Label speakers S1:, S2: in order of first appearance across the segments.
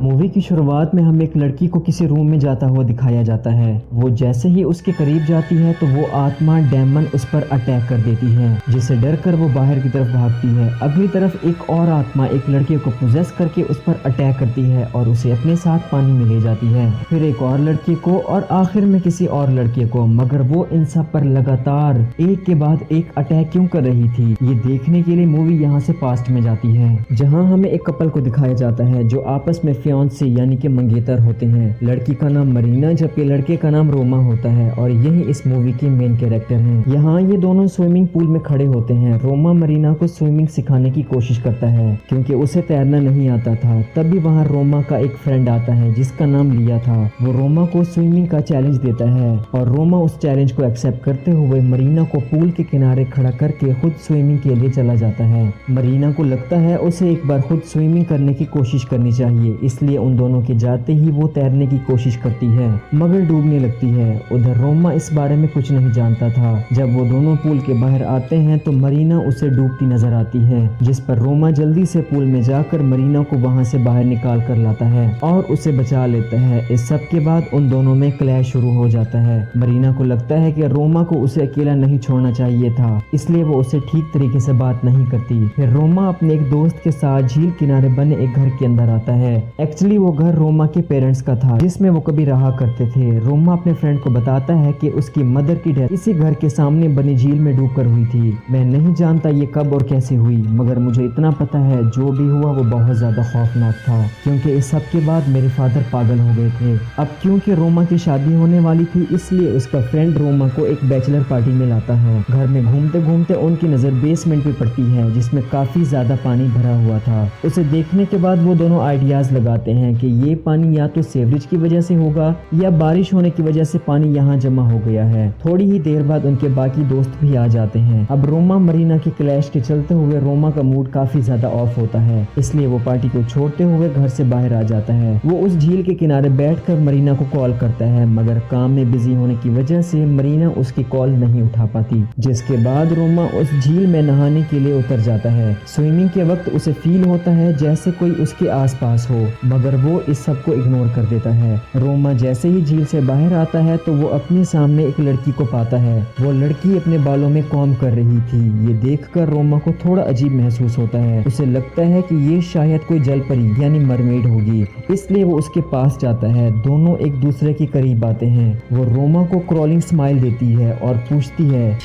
S1: Movie की शुरुआत में हमें एक लड़की को किसी रूम में जाता हुआ दिखाया जाता है। वो जैसे ही उसके करीब जाती है तो वो आत्मा डेमन उस पर अटैक कर देती है, जिससे डर कर वो बाहर की तरफ भागती है। अगली तरफ एक और आत्मा एक लड़के को पोजेस करके उस पर अटैक करती है और उसे अपने साथ पानी में ले जाती है, फिर एक और लड़के को और आखिर में किसी और लड़के को। मगर वो इन सब पर लगातार एक के बाद एक अटैक क्यों कर रही थी, ये देखने के लिए मूवी यहाँ से पास्ट में जाती है, जहाँ हमें एक कपल को दिखाया जाता है जो आपस में फियांसे यानी कि मंगेतर होते हैं। लड़की का नाम मरीना जबकि लड़के का नाम रोमा होता है और यही इस मूवी के मेन कैरेक्टर हैं। यहाँ ये दोनों स्विमिंग पूल में खड़े होते हैं। रोमा मरीना को स्विमिंग सिखाने की कोशिश करता है क्योंकि उसे तैरना नहीं आता था। तभी वहाँ रोमा का एक फ्रेंड आता है जिसका नाम लिया था। वो रोमा को स्विमिंग का चैलेंज देता है और रोमा उस चैलेंज को एक्सेप्ट करते हुए मरीना को पूल के किनारे खड़ा करके खुद स्विमिंग के लिए चला जाता है। मरीना को लगता है उसे एक बार खुद स्विमिंग करने की कोशिश करनी चाहिए, इसलिए उन दोनों के जाते ही वो तैरने की कोशिश करती है मगर डूबने लगती है। उधर रोमा इस बारे में कुछ नहीं जानता था। जब वो दोनों पूल के बाहर आते हैं तो मरीना उसे डूबती नजर आती है, जिस पर रोमा जल्दी से पूल में जाकर मरीना को वहां से बाहर निकाल कर लाता है और उसे बचा लेता है। इस सब के बाद उन दोनों में क्लैश शुरू हो जाता है। मरीना को लगता है कि रोमा को उसे अकेला नहीं छोड़ना चाहिए था, इसलिए वो उसे ठीक तरीके से बात नहीं करती। फिर रोमा अपने एक दोस्त के साथ झील किनारे बने एक घर के अंदर आता है। एक्चुअली वो घर रोमा के पेरेंट्स का था जिसमें वो कभी रहा करते थे। रोमा अपने फ्रेंड को बताता है कि उसकी मदर की डेथ इसी घर के सामने बनी झील में डूबकर हुई थी। मैं नहीं जानता ये कब और कैसे हुई, मगर मुझे इतना पता है जो भी हुआ वो बहुत ज्यादा खौफनाक था, क्योंकि इस सब के बाद मेरे फादर पागल हो गए थे। अब क्योंकि रोमा की शादी होने वाली थी, इसलिए उसका फ्रेंड रोमा को एक बैचलर पार्टी में लाता है। घर में घूमते घूमते उनकी नजर बेसमेंट पे पड़ती है जिसमें काफी ज्यादा पानी भरा हुआ था। उसे देखने के बाद वो दोनों आइडियाज लगाते हैं कि ये पानी या तो सीवरेज की वजह से होगा या बारिश होने की वजह से पानी यहाँ जमा हो गया है। थोड़ी ही देर बाद उनके बाकी दोस्त भी आ जाते हैं। अब रोमा मरीना के क्लैश के चलते हुए रोमा का मूड काफी ज्यादा ऑफ होता है, इसलिए वो पार्टी को छोड़ते हुए घर से बाहर आ जाता है। वो उस झील के किनारे बैठकर मरीना को कॉल करता है, मगर काम में बिजी होने की वजह से मरीना उसकी कॉल नहीं उठा पाती, जिसके बाद रोमा उस झील में नहाने के लिए उतर जाता है। स्विमिंग के वक्त उसे फील होता है जैसे कोई उसके आसपास हो, मगर वो इस सब को इग्नोर कर देता है। रोमा जैसे ही झील से बाहर आता है तो वो अपने सामने एक लड़की को पाता है। वो लड़की अपने बालों में कॉम्ब कर रही थी। ये देखकर रोमा को थोड़ा अजीब महसूस होता है। उसे लगता है कि ये शायद कोई जल परी यानी मरमेड होगी, इसलिए वो उसके पास जाता है। दोनों एक दूसरे के करीब आते हैं। वो रोमा को क्रॉलिंग स्माइल देती है और पूछती है,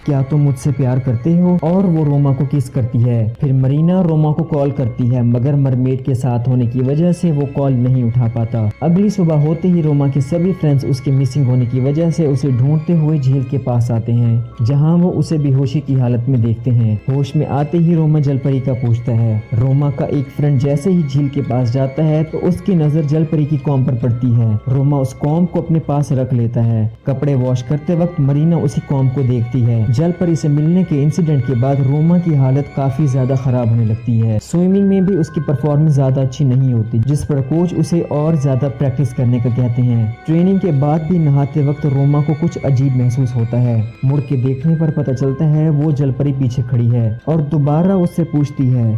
S1: क्या तुम मुझसे प्यार करते हो? और वो रोमा को किस करती है। फिर मरीना रोमा को कॉल करती है, मगर मरमेड के साथ होने की वजह से वो कॉल नहीं उठा पाता। अगली सुबह होते ही रोमा के सभी फ्रेंड्स उसके मिसिंग होने की वजह से उसे ढूंढते हुए झील के पास आते हैं, जहां वो उसे बेहोशी की हालत में देखते हैं। होश में आते ही रोमा जलपरी का पूछता है। रोमा का एक फ्रेंड जैसे ही झील के पास जाता है तो उसकी नजर जलपरी की कॉम पर पड़ती है। रोमा उस कॉम को अपने पास रख लेता है। कपड़े वॉश करते वक्त मरीना उसी कॉम को देखती है। जलपरी से मिलने के इंसिडेंट के बाद रोमा की हालत काफी ज्यादा खराब होने लगती है। स्विमिंग में भी उसकी परफॉर्मेंस ज्यादा अच्छी नहीं होती, जिस पर कोच उसे और ज्यादा प्रैक्टिस करने का कहते हैं। ट्रेनिंग के बाद भी नहाते वक्त रोमा को कुछ अजीब महसूस होता है। मुड़ के देखने पर पता चलता है वो जलपरी पीछे खड़ी है और दोबारा उससे पूछती है,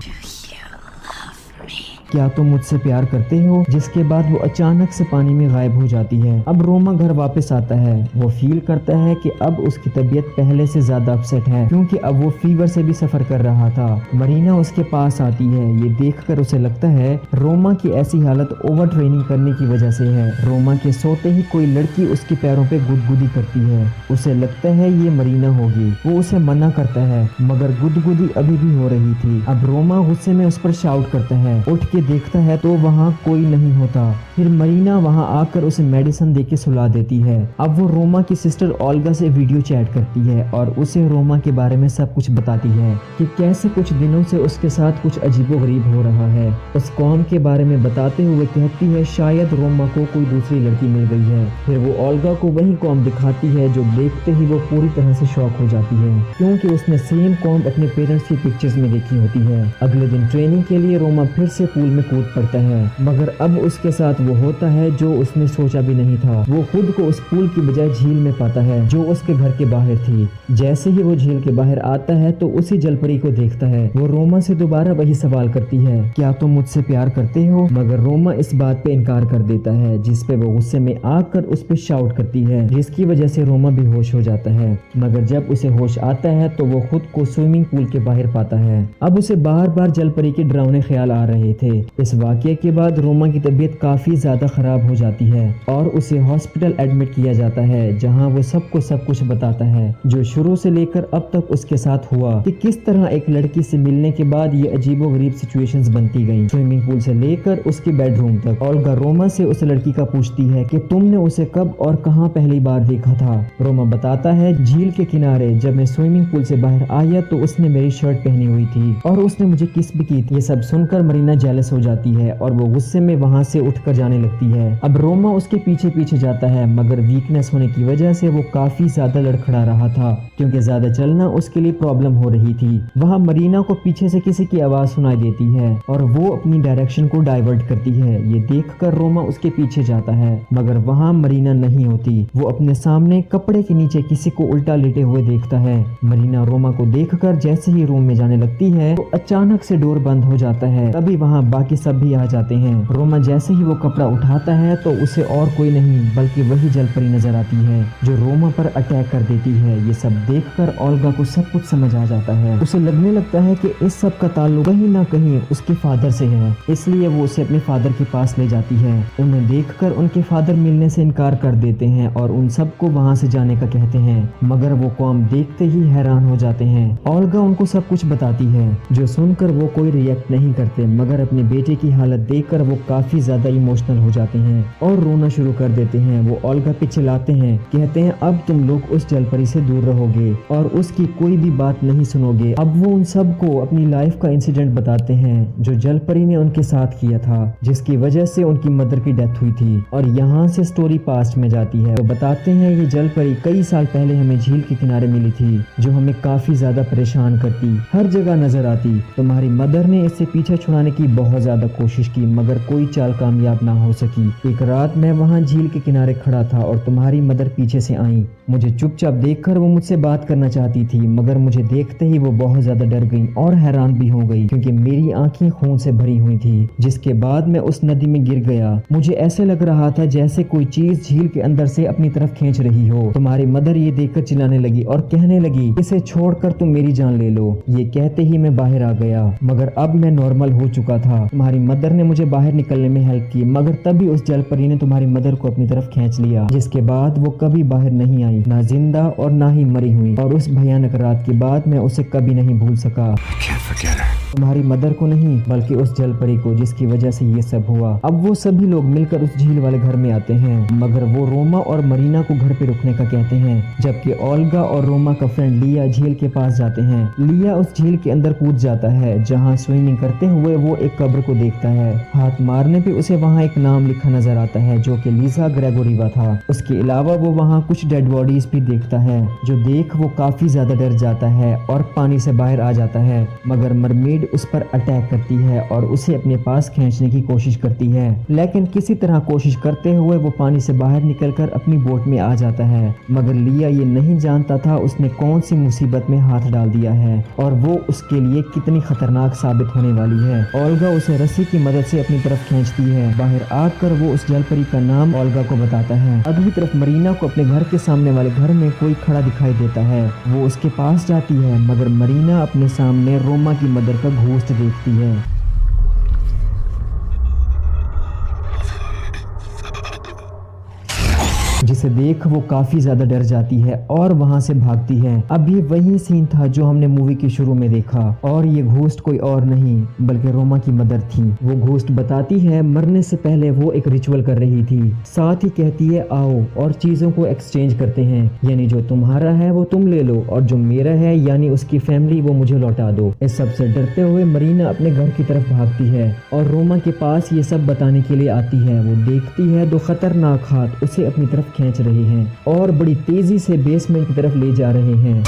S1: क्या तुम मुझसे प्यार करते हो? जिसके बाद वो अचानक से पानी में गायब हो जाती है। अब रोमा घर वापस आता है। वो फील करता है कि अब उसकी तबीयत पहले से ज्यादा अपसेट है, क्योंकि अब वो फीवर से भी सफर कर रहा था। मरीना उसके पास आती है। ये देखकर उसे लगता है रोमा की ऐसी हालत ओवर ट्रेनिंग करने की वजह से है। रोमा के सोते ही कोई लड़की उसके पैरों पे गुदगुदी करती है। उसे लगता है ये मरीना होगी। वो उसे मना करता है, मगर गुदगुदी अभी भी हो रही थी। अब रोमा गुस्से में उस पर शाउट करता है। उठ के देखता है तो वहाँ कोई नहीं होता। फिर मरीना वहाँ आकर उसे मेडिसिन देके सुला देती है। अब वो रोमा की सिस्टर ओल्गा से वीडियो चैट करती है और उसे रोमा के बारे में सब कुछ बताती है कि कैसे कुछ दिनों से उसके साथ कुछ अजीबोगरीब हो रहा है। उस कॉम के बारे में बताते हुए कहती है शायद रोमा को कोई दूसरी लड़की मिल गई है। फिर वो ओल्गा को वही कॉम दिखाती है, जो देखते ही वो पूरी तरह से शॉक हो जाती है, क्योंकि उसने सेम कॉम अपने पेरेंट्स की पिक्चर्स में देखी होती है। अगले दिन ट्रेनिंग के लिए रोमा फिर से पूल پول میں کود پڑتا ہے، مگر اب اس کے ساتھ وہ ہوتا ہے جو اس نے سوچا بھی نہیں تھا۔ وہ خود کو اس پول کی بجائے جھیل میں پاتا ہے جو اس کے گھر کے باہر تھی۔ جیسے ہی وہ جھیل کے باہر آتا ہے تو اسی جل پری کو دیکھتا ہے۔ وہ روما سے دوبارہ وہی سوال کرتی ہے، کیا تم مجھ سے پیار کرتے ہو؟ مگر روما اس بات پہ انکار کر دیتا ہے، جس پہ وہ غصے میں آ کر اس پہ شاؤٹ کرتی ہے، جس کی وجہ سے روما بے ہوش ہو جاتا ہے۔ مگر جب اسے ہوش آتا ہے تو وہ خود کو سوئمنگ پول کے باہر پاتا ہے۔ اب اسے بار بار جل پری کے ڈراؤنے خیال آ رہے تھے۔ اس واقعے کے بعد روما کی طبیعت کافی زیادہ خراب ہو جاتی ہے اور اسے ہاسپٹل ایڈمٹ کیا جاتا ہے، جہاں وہ سب کچھ بتاتا ہے جو شروع سے لے کر اب تک اس کے ساتھ ہوا، کہ کس طرح ایک لڑکی سے ملنے کے بعد یہ عجیب و غریب سچویشنز بنتی گئیں، سوئمنگ پول سے لے کر اس کے بیڈ روم تک۔ اولگا روما سے اس لڑکی کا پوچھتی ہے کہ تم نے اسے کب اور کہاں پہلی بار دیکھا تھا؟ روما بتاتا ہے، جھیل کے کنارے جب میں سوئمنگ پول سے باہر آیا تو اس نے میری شرٹ پہنی ہوئی تھی اور اس نے مجھے کس بھی کی تھی۔ یہ سب سن کر مرینا جیلس ہو جاتی ہے اور وہ غصے میں وہاں سے اٹھ کر جانے لگتی ہے۔ اب روما اس کے پیچھے پیچھے جاتا ہے، مگر ویکنس ہونے کی وجہ سے وہ کافی زیادہ لڑکھڑا رہا تھا، کیونکہ زیادہ چلنا اس کے لیے پرابلم ہو رہی تھی۔ وہاں مرینا کو پیچھے سے کسی کی آواز سنائی دیتی ہے اور وہ اپنی ڈائریکشن کو ڈائیورٹ کرتی ہے۔ یہ دیکھ کر روما اس کے پیچھے جاتا ہے، مگر وہاں مرینا نہیں ہوتی۔ وہ اپنے سامنے کپڑے کے نیچے کسی کو الٹا لیٹے ہوئے دیکھتا ہے۔ مرینا روما کو دیکھ کر جیسے ہی روم میں جانے لگتی ہے تو اچانک سے ڈور بند ہو جاتا ہے، تبھی وہاں باقی سب بھی آ جاتے ہیں۔ روما جیسے ہی وہ کپڑا اٹھاتا ہے تو اسے اور کوئی نہیں بلکہ وہی جل پری نظر آتی ہے جو روما پر اٹیک کر دیتی ہے۔ یہ سب دیکھ کر اولگا کو سب کچھ سمجھ آ جاتا ہے۔ اسے لگنے لگتا ہے کہ اس سب کا تعلق کہیں نہ کہیں اس کے فادر سے ہے، اس لیے وہ اسے اپنے فادر کے پاس لے جاتی ہے۔ انہیں دیکھ کر ان کے فادر ملنے سے انکار کر دیتے ہیں اور ان سب کو وہاں سے جانے کا کہتے ہیں، مگر وہ قوم دیکھتے ہی حیران ہو جاتے ہیں۔ اولگا ان کو سب کچھ بتاتی ہے، جو سن کر وہ کوئی ریئیکٹ نہیں کرتے، مگر اپنے بیٹے کی حالت دیکھ کر وہ کافی زیادہ ایموشنل ہو جاتے ہیں اور رونا شروع کر دیتے ہیں۔ وہ اولگا پہ چلاتے ہیں، کہتے ہیں اب تم لوگ اس جل پری سے دور رہو گے اور اس کی کوئی بھی بات نہیں سنو گے۔ اب وہ ان سب کو اپنی لائف کا انسیڈنٹ بتاتے ہیں جو جل پری نے ان کے ساتھ کیا تھا، جس کی وجہ سے ان کی مدر کی ڈیتھ ہوئی تھی۔ اور یہاں سے سٹوری پاسٹ میں جاتی ہے۔ وہ بتاتے ہیں یہ جل پری کئی سال پہلے ہمیں جھیل کے کنارے ملی تھی، جو ہمیں کافی زیادہ پریشان کرتی، ہر جگہ نظر آتی۔ تمہاری مدر نے اس سے پیچھے چھڑانے کی بہت زیادہ کوشش کی، مگر کوئی چال کامیاب نہ ہو سکی۔ ایک رات میں وہاں جھیل کے کنارے کھڑا تھا اور تمہاری مدر پیچھے سے آئیں۔ مجھے چپ چاپ دیکھ کر وہ مجھ سے بات کرنا چاہتی تھی، مگر مجھے دیکھتے ہی وہ بہت زیادہ ڈر گئی اور حیران بھی ہو گئی، کیونکہ میری آنکھیں خون سے بھری ہوئی تھی۔ جس کے بعد میں اس ندی میں گر گیا۔ مجھے ایسے لگ رہا تھا جیسے کوئی چیز جھیل کے اندر سے اپنی طرف کھینچ رہی ہو۔ تمہاری مدر یہ دیکھ کر چلانے لگی اور کہنے لگی، اسے چھوڑ کر تم میری جان لے لو۔ یہ کہتے ہی میں باہر آ گیا، مگر اب میں نارمل ہو چکا تھا۔ تمہاری مدر نے مجھے باہر نکلنے میں ہیلپ کی، مگر تبھی اس جل پری نے تمہاری مدر کو اپنی طرف کھینچ لیا، جس کے بعد وہ کبھی باہر نہیں آئی، نہ زندہ اور نہ ہی مری ہوئی۔ اور اس بھیانک رات کے بعد میں اسے کبھی نہیں بھول سکا۔ تمہاری مدر کو نہیں بلکہ اس جل پری کو، جس کی وجہ سے یہ سب ہوا۔ اب وہ سبھی لوگ مل کر اس جھیل والے گھر میں آتے ہیں، مگر وہ روما اور مرینا کو گھر پہ رکنے کا کہتے ہیں، جبکہ اولگا اور روما کا فرینڈ لیا جھیل کے پاس جاتے ہیں۔ لیا اس جھیل کے اندر کود جاتا ہے، جہاں سوئمنگ کرتے ہوئے وہ ایک قبر کو دیکھتا ہے۔ ہاتھ مارنے پہ اسے وہاں ایک نام لکھا نظر آتا ہے جو کہ لیزا گریگوریوا تھا۔ اس کے علاوہ وہ وہاں کچھ ڈیڈ باڈیز بھی دیکھتا ہے، جو دیکھ وہ کافی زیادہ ڈر جاتا ہے اور پانی سے باہر آ جاتا ہے، مگر مرمیڈ اس پر اٹیک کرتی ہے اور اسے اپنے پاس کھینچنے کی کوشش کرتی ہے، لیکن کسی طرح کوشش کرتے ہوئے وہ پانی سے باہر نکل کر اپنی بوٹ میں آ جاتا ہے۔ مگر لیا یہ نہیں جانتا تھا اس نے کون سی مصیبت میں ہاتھ ڈال دیا ہے اور وہ اس کے لیے کتنی خطرناک ثابت ہونے والی ہے۔ اولگا اسے رسی کی مدد سے اپنی طرف کھینچتی ہے۔ باہر آ کر وہ اس جل پری کا نام اولگا کو بتاتا ہے۔ اگلی طرف مرینا کو اپنے گھر کے سامنے والے گھر میں کوئی کھڑا دکھائی دیتا ہے۔ وہ اس کے پاس جاتی ہے، مگر مرینا اپنے سامنے روما کی مدر کا گھوسٹ دیکھتی ہے۔ جسے دیکھ وہ کافی زیادہ ڈر جاتی ہے اور وہاں سے بھاگتی ہے۔ اب یہ وہی سین تھا جو ہم نے مووی کے شروع میں دیکھا، اور یہ گھوسٹ کوئی اور نہیں بلکہ روما کی مدر تھی۔ وہ گھوسٹ بتاتی ہے مرنے سے پہلے وہ ایک ریچول کر رہی تھی، ساتھ ہی کہتی ہے آؤ اور چیزوں کو ایکسچینج کرتے ہیں، یعنی جو تمہارا ہے وہ تم لے لو اور جو میرا ہے یعنی اس کی فیملی وہ مجھے لوٹا دو۔ اس سب سے ڈرتے ہوئے مرینا اپنے گھر کی طرف بھاگتی ہے اور روما کے پاس یہ سب بتانے کے لیے آتی ہے۔ وہ دیکھتی ہے دو خطرناک ہاتھ اسے اپنی طرف کھینچ رہے ہیں اور بڑی تیزی سے بیسمنٹ کی طرف لے جا رہے ہیں۔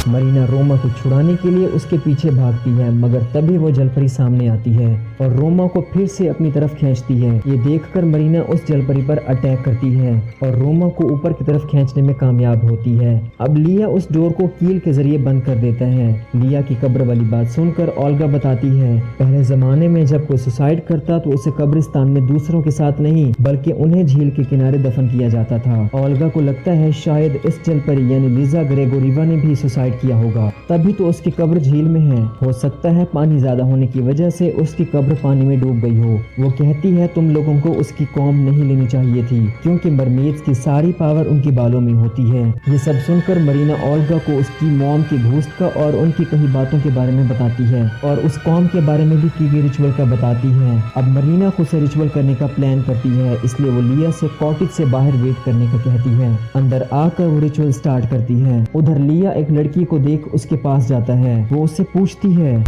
S1: मरीना रोमा को छुड़ाने के लिए उसके पीछे भागती है, मगर तभी वो जलपरी सामने आती है और रोमा को फिर से अपनी तरफ खींचती है। ये देखकर मरीना उस जलपरी पर अटैक करती है और रोमा को ऊपर की तरफ खींचने में कामयाब होती है। अब लिया उस डोर को कील के जरिए बंद कर देता है। लिया की कब्र वाली बात सुनकर ओल्गा बताती है, पहले जमाने में जब कोई सुसाइड करता तो उसे कब्रिस्तान में दूसरों के साथ नहीं बल्कि उन्हें झील के किनारे दफन किया जाता था। ओल्गा को लगता है शायद इस जलपरी यानी लिजा ग्रेगोरिवा ने भी सुसाइड किया होगा, तभी तो उसकी कब्र झील में है। हो सकता है पानी ज्यादा होने की वजह से उसकी कब्र पानी में डूब गई हो। वो कहती है तुम लोगों को उसकी कॉम नहीं लेनी चाहिए थी क्योंकि मरमेड्स की सारी पावर उनके बालों में होती है। ये सब सुनकर मरीना ओल्गा को उसकी मॉम की घूस्ट का और उनकी कई बातों के बारे में बताती है और उस कॉम के बारे में भी की गई रिचुअल का बताती है। अब मरीना खुद से रिचुअल करने का प्लान करती है, इसलिए वो लिया से कॉटेज से बाहर वेट करने का कहती है। अंदर आकर वो रिचुअल स्टार्ट करती है। उधर लिया एक लड़की को देख उसके पास जाता है। वो उससे पूछती है,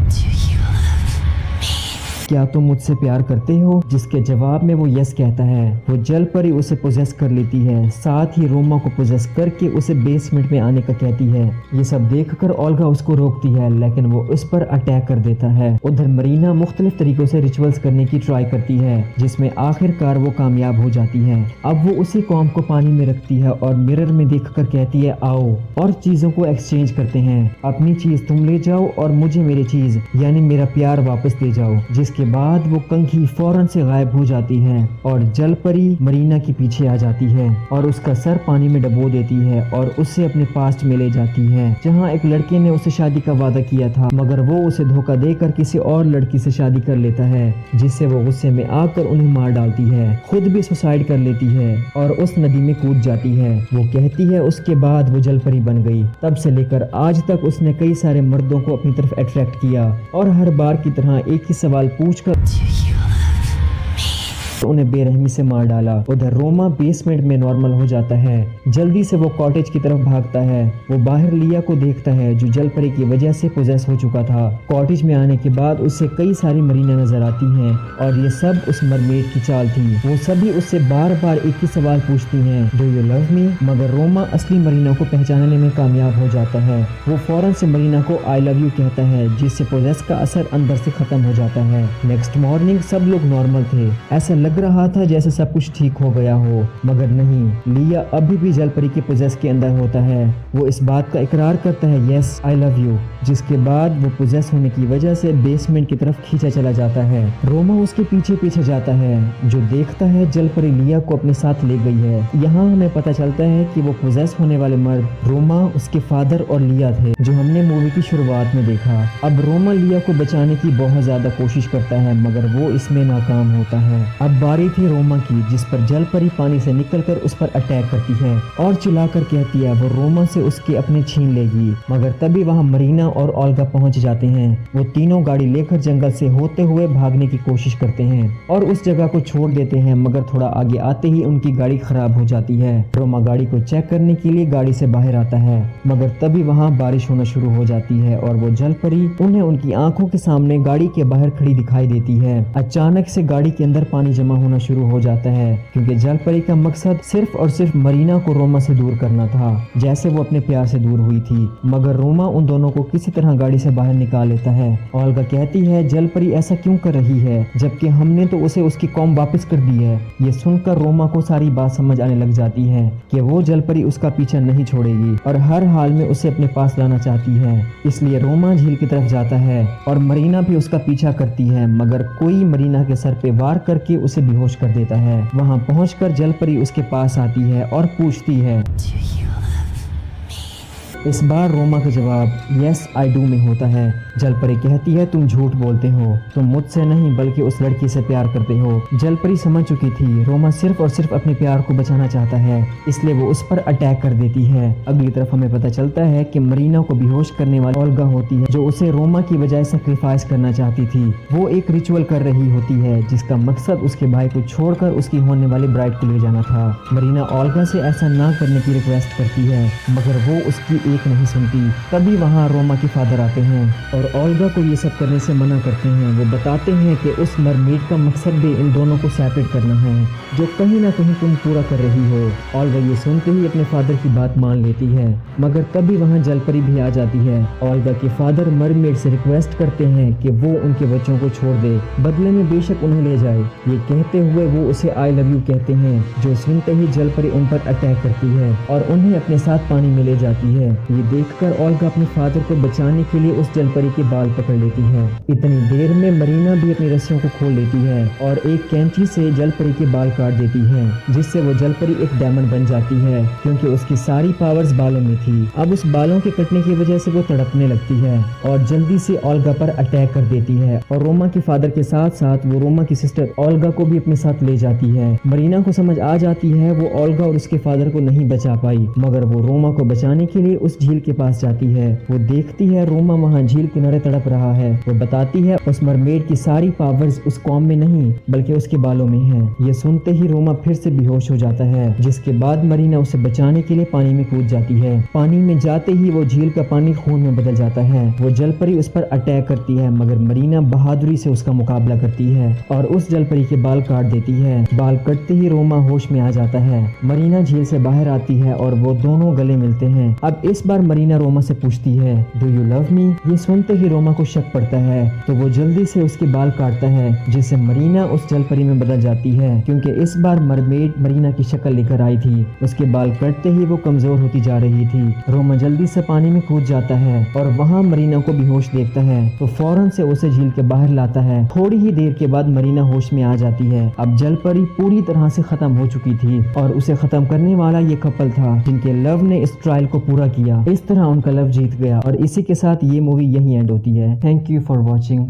S1: क्या तुम मुझसे प्यार करते हो? जिसके जवाब में वो यस कहता है। वो जलपरी उसे पोजेस कर लेती है, साथ ही रोमा को पोजेस करके उसे बेसमेंट में आने का कहती है। ये सब देखकर ओल्गा उसको रोकती है, लेकिन वो उस पर अटैक कर देता है। उधर मरीना मुख्तलिफ तरीकों से रिचुअल्स करने की ट्राई करती है, जिसमें आखिरकार वो कामयाब हो जाती है। अब वो उसी कॉम को पानी में रखती है और मिरर में देखकर कहती है, आओ और चीजों को एक्सचेंज करते हैं। अपनी चीज तुम ले जाओ और मुझे मेरी चीज यानी मेरा प्यार वापस दे जाओ। के बाद वो कंघी फौरन से गायब हो जाती है और जलपरी मरीना के पीछे आ जाती है और उसका सर पानी में डबो देती है और उसे अपने पास्ट में ले जाती है, जहां एक लड़के ने उसे शादी का वादा किया था, मगर वो उसे धोखा देकर किसी और लड़की से शादी कर लेता है, जिससे वो गुस्से में आकर उन्हें मार डालती है, खुद भी सुसाइड कर लेती है और उस नदी में कूद जाती है। वो कहती है उसके बाद वो जलपरी बन गई। तब से लेकर आज तक उसने कई सारे मर्दों को अपनी तरफ अट्रैक्ट किया और हर बार की तरह एक ही सवाल पूछकर उन्हें बेरहमी से मार डाला। उधर रोमा बेसमेंट में नॉर्मल हो जाता है। जल्दी से वो कॉटेज की तरफ भागता है। वो बाहर लिया को देखता है जो जलपरी की वजह से पोजेस हो चुका था। कॉटेज में आने के बाद उसे कई सारी मरीना नजर आती हैं और ये सब उस मरमेड की चाल थी। वो सभी उससे बार बार एक ही सवाल पूछती हैं, डू यू लव मी? मगर रोमा असली मरीना को पहचानने में कामयाब हो जाता है। वो फौरन से मरीना को आई लव यू कहता है, जिससे पोजेस का असर अंदर से खत्म हो जाता है। नेक्स्ट मॉर्निंग सब लोग नॉर्मल थे। ऐसा लग रहा था जैसे सब कुछ ठीक हो गया हो, मगर नहीं, लिया अभी भी जलपरी के पोजेस के अंदर होता है। वो इस बात का इकरार करता है, यस आई लव यू, जिसके बाद वो पोजेस होने की वजह से बेसमेंट की तरफ खींचा चला जाता है। रोमा उसके पीछे पीछे जाता है, जो देखता है जलपरी लिया को अपने साथ ले गई है। यहाँ हमें पता चलता है कि वो पोजेस होने वाले मर्द रोमा, उसके फादर और लिया थे, जो हमने मूवी की शुरुआत में देखा। अब रोमा लिया को बचाने की बहुत ज्यादा कोशिश करता है, मगर वो इसमें नाकाम होता है। अब बारी थी रोमा की, जिस पर जलपरी पानी से निकलकर उस पर अटैक करती है और चिल्लाकर कहती है वो रोमा से उसके अपने छीन लेगी। मगर तभी वहां मरीना और ओल्गा पहुंच जाते हैं। वो तीनों गाड़ी लेकर जंगल से होते हुए भागने की कोशिश करते हैं और उस जगह को छोड़ देते हैं, मगर थोड़ा आगे आते ही उनकी गाड़ी खराब हो जाती है। रोमा गाड़ी को चेक करने के लिए गाड़ी से बाहर आता है, मगर तभी वहाँ बारिश होना शुरू हो जाती है और वो जलपरी उन्हें उनकी आंखों के सामने गाड़ी के बाहर खड़ी दिखाई देती है। अचानक से गाड़ी के अंदर पानी जमा होना शुरू हो जाता है, क्योंकि जलपरी का मकसद सिर्फ और सिर्फ मरीना को रोमा से दूर करना था, जैसे वो अपने प्यार से दूर हुई थी। मगर रोमा उन दोनों को किसी तरह गाड़ी से बाहर निकाल लेता है। ओल्गा कहती है जलपरी ऐसा क्यों कर रही है, जबकि हमने तो उसे उसकी कॉम वापस कर दी है। ये सुनकर रोमा को सारी बात समझ आने लग जाती है कि वो जलपरी उसका पीछा नहीं छोड़ेगी और हर हाल में उसे अपने पास लाना चाहती है। इसलिए रोमा झील की तरफ जाता है और मरीना भी उसका पीछा करती है, मगर कोई मरीना के सर पे वार करके उसे बेहोश कर देता है। वहां पहुंचकर जलपरी उसके पास आती है और पूछती है। इस बार रोमा का जवाब यस आई डू में होता है। जलपरी कहती है तुम झूठ बोलते हो, तुम मुझसे नहीं बल्कि उस लड़की से प्यार करते हो। जलपरी समझ चुकी थी रोमा सिर्फ और सिर्फ अपने प्यार को बचाना चाहता है, इसलिए वो उस पर अटैक कर देती है। अगली तरफ हमें पता चलता है कि मरीना को बेहोश करने वाली ओल्गा होती है, जो उसे रोमा की बजाय सैक्रिफाइस करना चाहती थी। वो एक रिचुअल कर रही होती है जिसका मकसद उसके भाई को छोड़कर उसकी होने वाली ब्राइड को ले जाना था। मरीना ओल्गा से ऐसा ना करने की रिक्वेस्ट करती है, मगर वो उसकी एक नहीं सुनती। तभी वहाँ रोमा के फादर आते हैं और ओल्गा को ये सब करने से मना करते हैं। वो बताते हैं कि उस मरमेड का मकसद भी इन दोनों को सेपरेट करना है, जो कहीं ना कहीं तुम पूरा कर रही हो। ओल्गा ये सुनते ही अपने फादर की बात मान लेती है, मगर तभी वहाँ जलपरी भी आ जाती है। ओल्गा के फादर मरमेड से रिक्वेस्ट करते हैं कि वो उनके बच्चों को छोड़ दे, बदले में बेशक उन्हें ले जाए। ये कहते हुए वो उसे आई लव यू कहते हैं, जो सुनते ही जलपरी उन पर अटैक करती है और उन्हें अपने साथ पानी में ले जाती है। ये देखकर ओल्गा अपने फादर को बचाने के लिए उस जलपरी के बाल पकड़ लेती है। इतनी देर में मरीना भी अपनी रस्सियों को खोल लेती है और एक कैंची से जलपरी के बाल काट देती है, जिससे वो जलपरी एक डायमंड बन जाती है, क्योंकि उसकी सारी पावर्स बालों में थी। अब उस बालों के कटने की वजह से वो तड़पने लगती है और जल्दी से ओल्गा पर अटैक कर देती है और रोमा के फादर के साथ साथ वो रोमा की सिस्टर ओल्गा को भी अपने साथ ले जाती है। मरीना को समझ आ जाती है वो ओल्गा और उसके फादर को नहीं बचा पाई, मगर वो रोमा को बचाने के लिए उस झील के पास जाती है। वो देखती है रोमा वहाँ झील किनारे तड़प रहा है। वो बताती है उस मरमेड की सारी पावर्स उस कॉम में नहीं बल्कि उसके बालों में है। ये सुनते ही रोमा फिर से बेहोश हो जाता है, जिसके बाद मरीना उसे बचाने के लिए पानी में कूद जाती है। पानी में जाते ही वो झील का पानी खून में बदल जाता है। वो जलपरी उस पर अटैक करती है, मगर मरीना बहादुरी से उसका मुकाबला करती है और उस जलपरी के बाल काट देती है। बाल कटते ही रोमा होश में आ जाता है। मरीना झील से बाहर आती है और वो दोनों गले मिलते हैं। अब इस बार मरीना रोमा से पूछती है, डू यू लव मी? ये सुनते ही रोमा को शक पड़ता है, तो वो जल्दी से उसके बाल काटता है, जिससे मरीना उस जलपरी में बदल जाती है, क्योंकि इस बार मरमेड मरीना की शक्ल लेकर आई थी। उसके बाल कटते ही वो कमजोर होती जा रही थी। रोमा जल्दी से पानी में कूद जाता है और वहाँ मरीना को बेहोश देखता है, तो फौरन से उसे झील के बाहर लाता है। थोड़ी ही देर के बाद मरीना होश में आ जाती है। अब जलपरी पूरी तरह से खत्म हो चुकी थी और उसे खत्म करने वाला ये कपल था, जिनके लव ने इस ट्रायल को पूरा किया। इस तरह उनका लव जीत गया और इसी के साथ ये मूवी यहीं एंड होती है। Thank you for watching.